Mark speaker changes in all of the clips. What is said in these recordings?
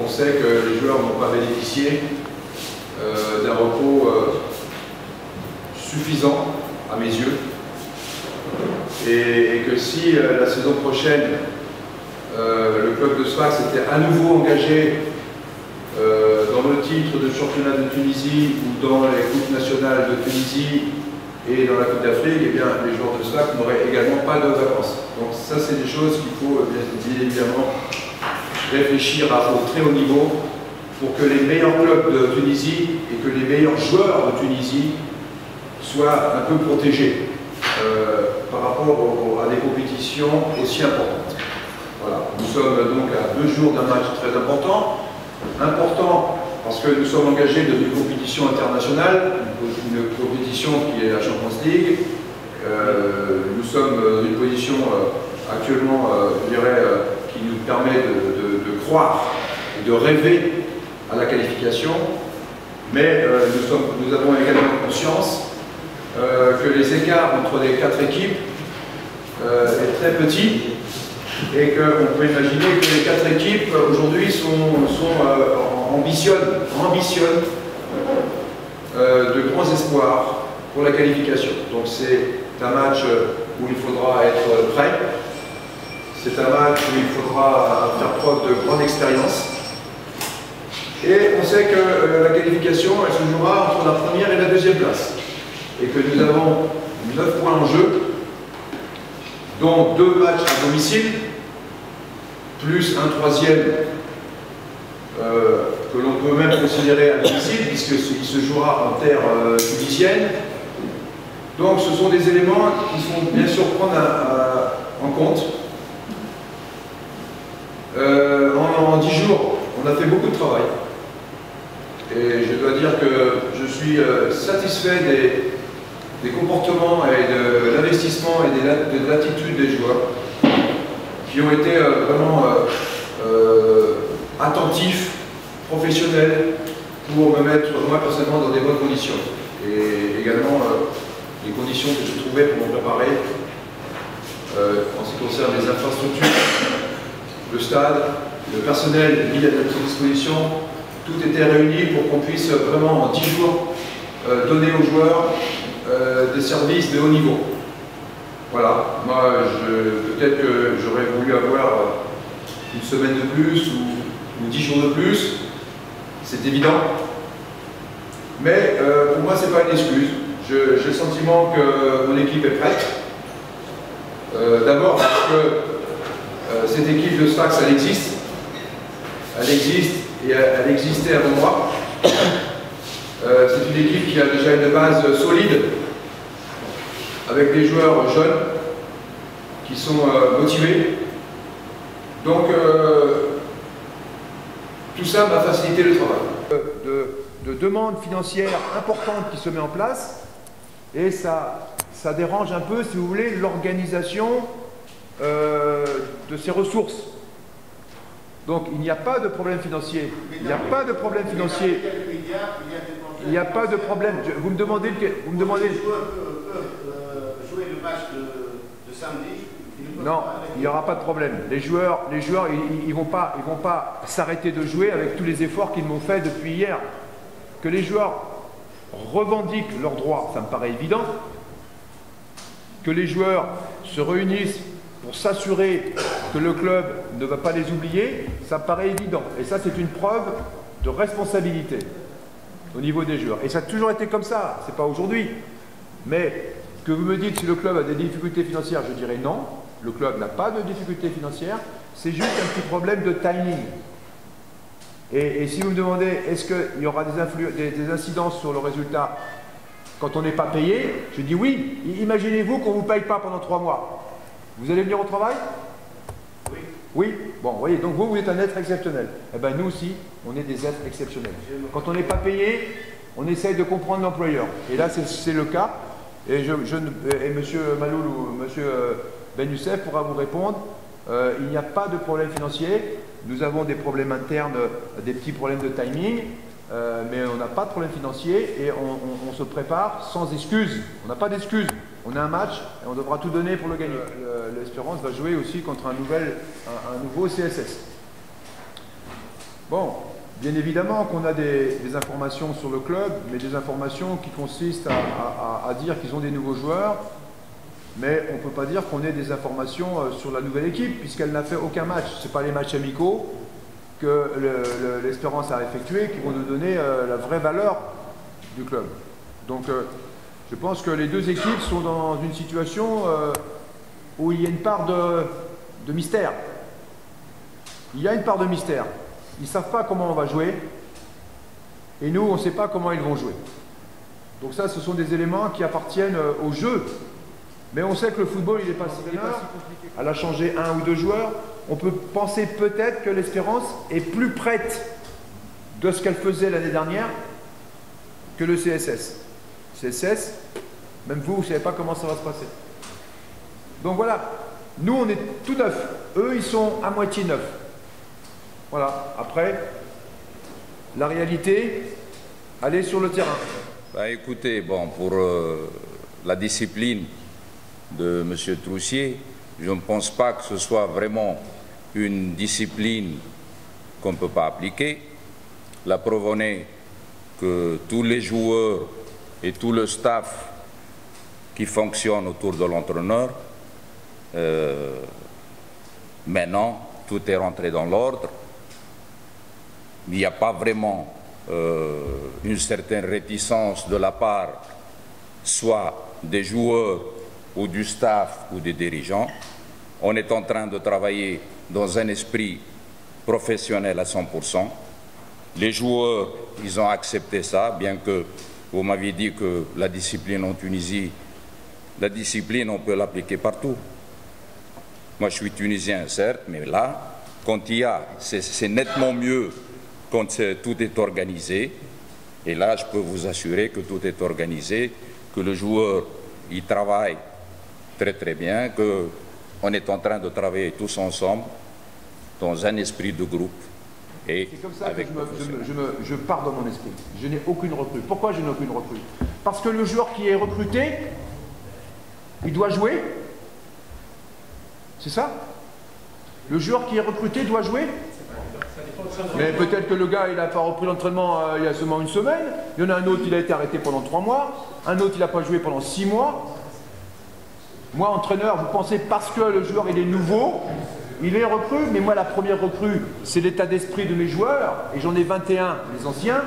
Speaker 1: on sait que les joueurs n'ont pas bénéficié d'un repos suffisant à mes yeux, et que si la saison prochaine le club de Sfax était à nouveau engagé dans le titre de championnat de Tunisie ou dans les coupes nationales de Tunisie et dans la Coupe d'Afrique, eh bien les joueurs de Sfax n'auraient également pas de vacances. Donc ça, c'est des choses qu'il faut bien évidemment réfléchir au très haut niveau pour que les meilleurs clubs de Tunisie et que les meilleurs joueurs de Tunisie soient un peu protégés par rapport à des compétitions aussi importantes. Voilà. Nous sommes donc à 2 jours d'un match très important. Important parce que nous sommes engagés dans une compétition internationale, une compétition qui est la Champions League. Nous sommes dans une position actuellement, je dirais, qui nous permet de croire et de rêver à la qualification. Mais nous avons également conscience que les écarts entre les 4 équipes est très petit et qu'on peut imaginer que les 4 équipes aujourd'hui ambitionnent de grands espoirs pour la qualification. Donc c'est un match où il faudra être prêt, c'est un match où il faudra faire preuve de grande expérience, et on sait que la qualification elle se jouera entre la première et la deuxième place, et que nous avons 9 points en jeu, dont 2 matchs à domicile, plus un troisième que l'on peut même considérer à domicile, puisqu'il se jouera en terre tunisienne. Donc ce sont des éléments qu'il faut bien sûr prendre en compte. En 10 jours, on a fait beaucoup de travail. Et je dois dire que je suis satisfait des comportements et de l'investissement et de l'attitude des joueurs qui ont été vraiment attentifs, professionnels, pour me mettre, moi personnellement, dans des bonnes conditions. Et également les conditions que je trouvais pour me préparer en ce qui concerne les infrastructures, le stade, le personnel mis à notre disposition. Tout était réuni pour qu'on puisse vraiment en 10 jours donner aux joueurs des services de haut niveau. Voilà, moi peut-être que j'aurais voulu avoir une semaine de plus ou 10 jours de plus, c'est évident. Mais pour moi, ce n'est pas une excuse. J'ai le sentiment que mon équipe est prête. D'abord parce que cette équipe de Sfax, elle existe. Elle existe et elle existait avant moi. C'est une équipe qui a déjà une base solide, avec des joueurs jeunes qui sont motivés. Donc tout ça m'a facilité le travail. De demandes financières importantes qui se met en place, et ça dérange un peu, si vous voulez, l'organisation de ces ressources. Donc il n'y a pas de problème financier. Il n'y a pas de problème financier. Il n'y a pas de problème. Vous me demandez...
Speaker 2: Les joueurs peuvent jouer le match de samedi.
Speaker 1: Non, il n'y aura pas de problème. Les joueurs ils vont pas s'arrêter de jouer avec tous les efforts qu'ils m'ont fait depuis hier. Que les joueurs revendiquent leurs droits, ça me paraît évident. Que les joueurs se réunissent pour s'assurer que le club ne va pas les oublier, ça me paraît évident. Et ça, c'est une preuve de responsabilité au niveau des joueurs. Et ça a toujours été comme ça, c'est pas aujourd'hui. Mais que vous me dites si le club a des difficultés financières, je dirais non. Le club n'a pas de difficultés financières, c'est juste un petit problème de timing. Et si vous me demandez, est-ce qu'il y aura des incidences sur le résultat quand on n'est pas payé, je dis oui. Imaginez-vous qu'on ne vous paye pas pendant 3 mois. Vous allez venir au travail?
Speaker 2: Oui.
Speaker 1: Oui. Bon, vous voyez, donc vous êtes un être exceptionnel. Eh bien, nous aussi, on est des êtres exceptionnels. Quand on n'est pas payé, on essaye de comprendre l'employeur. Et là, c'est le cas. Et M. Maloul ou M. Ben Youssef pourra vous répondre. Il n'y a pas de problème financier. Nous avons des problèmes internes, des petits problèmes de timing, mais on n'a pas de problème financier et on se prépare sans excuse. On n'a pas d'excuse. On a un match et on devra tout donner pour le gagner. L'Espérance va jouer aussi contre un nouveau CSS. Bon, bien évidemment qu'on a des informations sur le club, mais des informations qui consistent à dire qu'ils ont des nouveaux joueurs, mais on ne peut pas dire qu'on ait des informations sur la nouvelle équipe, puisqu'elle n'a fait aucun match. Ce n'est pas les matchs amicaux que l'Espérance a effectués qui vont nous donner la vraie valeur du club. Donc je pense que les deux équipes sont dans une situation où il y a une part de mystère. Il y a une part de mystère. Ils ne savent pas comment on va jouer, et nous, on ne sait pas comment ils vont jouer. Donc ça, ce sont des éléments qui appartiennent au jeu. Mais on sait que le football, il n'est pas si compliqué. Elle a changé un ou deux joueurs. On peut penser peut-être que l'Espérance est plus prête de ce qu'elle faisait l'année dernière que le CSS. CSS, même vous ne savez pas comment ça va se passer. Donc voilà, nous, on est tout neuf. Eux, ils sont à moitié neufs. Voilà, après, la réalité, elle est sur le terrain.
Speaker 3: Bah, écoutez, bon, pour la discipline de M. Troussier, je ne pense pas que ce soit vraiment une discipline qu'on ne peut pas appliquer. La preuve en est que tous les joueurs et tout le staff qui fonctionne autour de l'entraîneur, maintenant, tout est rentré dans l'ordre. Il n'y a pas vraiment une certaine réticence de la part soit des joueurs ou du staff ou des dirigeants. On est en train de travailler dans un esprit professionnel à 100%. Les joueurs, ils ont accepté ça, bien que vous m'aviez dit que la discipline en Tunisie, la discipline, on peut l'appliquer partout. Moi, je suis tunisien, certes, mais là, quand il y a, c'est nettement mieux quand tout est organisé. Et là, je peux vous assurer que tout est organisé, que le joueur, il travaille très très bien, qu'on est en train de travailler tous ensemble dans un esprit de groupe. Et
Speaker 1: c'est comme ça que je pars dans mon esprit. Je n'ai aucune recrue. Pourquoi je n'ai aucune recrue? Parce que le joueur qui est recruté, il doit jouer. C'est ça? Le joueur qui est recruté doit jouer. Mais peut-être que le gars, il n'a pas repris l'entraînement il y a seulement une semaine. Il y en a un autre, il a été arrêté pendant 3 mois. Un autre, il n'a pas joué pendant 6 mois. Moi, entraîneur, vous pensez parce que le joueur, il est nouveau, il est recrue, mais moi, la première recrue, c'est l'état d'esprit de mes joueurs, et j'en ai 21, les anciens,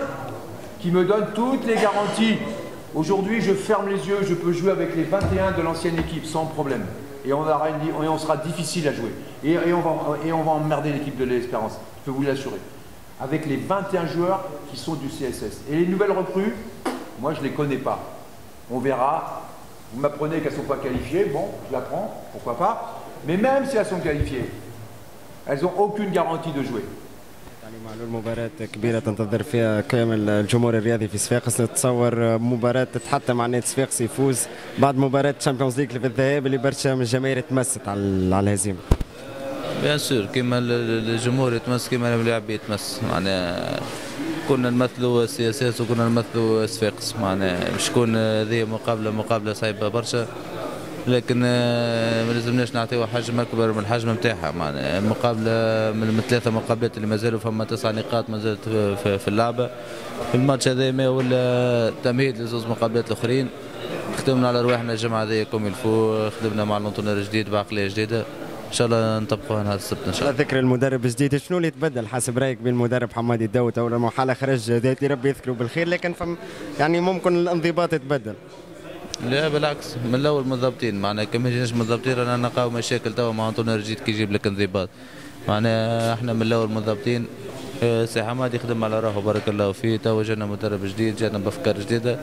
Speaker 1: qui me donnent toutes les garanties. Aujourd'hui, je ferme les yeux, je peux jouer avec les 21 de l'ancienne équipe, sans problème. Et on sera difficile à jouer. Et on va emmerder l'équipe de l'Espérance, je peux vous l'assurer. Avec les 21 joueurs qui sont du CSS. Et les nouvelles recrues, moi, je ne les connais pas. On verra. Vous m'apprenez qu'elles ne sont pas qualifiées, bon, je l'apprends, pourquoi pas. Mais même si elles sont qualifiées, elles n'ont aucune garantie de jouer.
Speaker 4: معلول مباراة كبيرة تنتظر فيها كامل الجمهور الرياضي في صفاقس. نتصور مباراة تتحتم على نادي صفاقس يفوز بعد مباراة تشامبيونز ليج في الذهاب اللي برشا من الجماهير تمست على الهزيمة.
Speaker 5: بيان سور كيما الجمهور يتمس كيما اللاعب يتمس، معناها كنا نمثلوا السياسات وكنا نمثلوا صفاقس، معناها باش تكون هذه مقابلة صعيبة برشا، لكن ما لازمناش نعطيوها حجم اكبر من الحجم نتاعها. معناها المقابله من 3 مقابلات اللي مازالوا فما 9 نقاط مازالت في اللعبه. الماتش هذا ما ولا تمهيد لزوز مقابلات الاخرين. خدمنا على رواحنا الجمعه هذه كوم الفو، خدمنا مع الانطونير الجديد بعقليه جديده، ان شاء الله نطبقوها نهار السبت ان شاء الله.
Speaker 4: على ذكر المدرب الجديد، شنو اللي تبدل حسب رايك بين المدرب حمادي الداوت او المحاله خرج ذاتي ربي يذكره بالخير، لكن يعني ممكن الانضباط يتبدل؟
Speaker 5: لا بالعكس، من الاول منضبطين، معناها كما جيناش منضبطين رانا نلقاو مشاكل توا مع انطونير جديد كي يجيب لك انضباط. معناها احنا من الاول منضبطين. سي حمادي يخدم على روحه بارك الله فيه، توا جانا مدرب جديد، جانا بافكار جديده،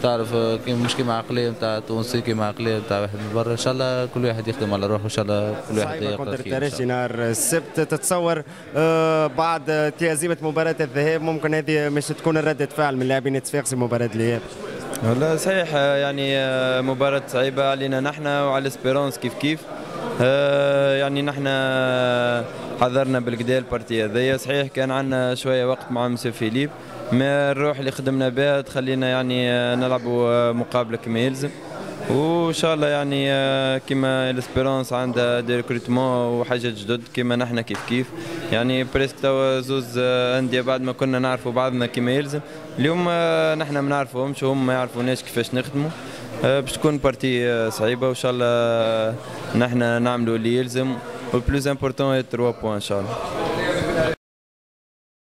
Speaker 5: تعرف مش كيما عقليه نتاع تونسي، كيما عقليه نتاع واحد من برا. ان شاء الله كل واحد يخدم على روحه، ان شاء الله كل واحد يقدر خير.
Speaker 4: الترجي نهار السبت، تتصور بعد هزيمه مباراه الذهاب ممكن هذه مش تكون ردة فعل من لاعبين صفاقس مباراه الاياب؟
Speaker 6: والله صحيح، يعني مباراة صعيبة علينا نحن وعلى اسبيرونس كيف يعني نحن حضرنا بالكدا البارتي هذيا. صحيح كان عندنا شوية وقت مع مسيو فيليب، ما الروح اللي خدمنا بها تخلينا يعني نلعبوا مقابلة كما يلزم. وان شاء الله يعني كيما الاسبيرونس عندها دي ريكروتمون وحاجات جدد كيما نحن كيف يعني بريسك توا زوز انديه بعد ما كنا نعرفوا بعضنا كيما يلزم اليوم نحن ما نعرفوهمش وهم ما يعرفوناش كيفاش نخدموا باش تكون بارتي صعيبه وان شاء الله نحن نعملوا اللي يلزم والبلوز امبورتون 3 بوان ان شاء الله.